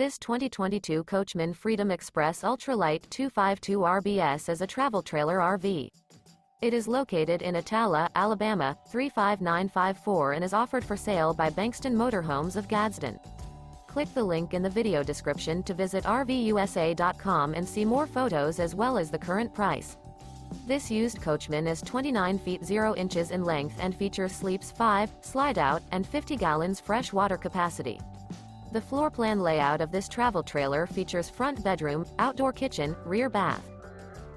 This 2022 Coachmen Freedom Express Ultralight 252 RBS is a travel trailer RV. It is located in Attalla, Alabama, 35954 and is offered for sale by Bankston Motorhomes of Gadsden. Click the link in the video description to visit RVUSA.com and see more photos as well as the current price. This used coachman is 29 feet 0 inches in length and features sleeps 5, Slideout, and 50 gallons fresh water capacity. The floor plan layout of this travel trailer features front bedroom, outdoor kitchen, rear bath.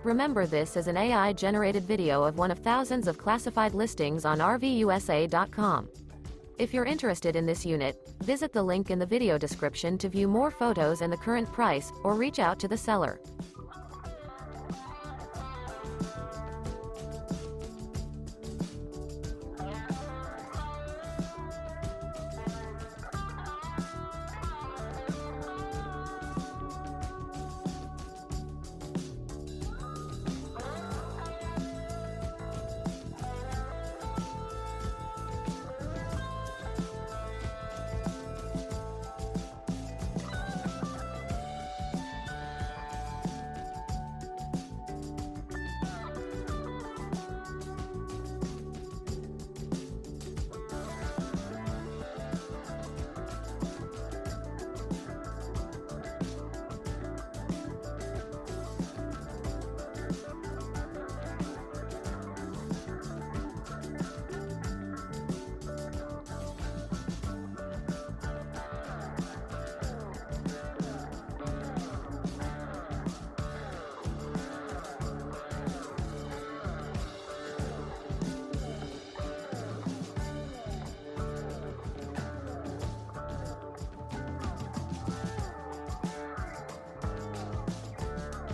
Remember, this is an AI-generated video of one of thousands of classified listings on RVUSA.com. If you're interested in this unit, visit the link in the video description to view more photos and the current price, or reach out to the seller.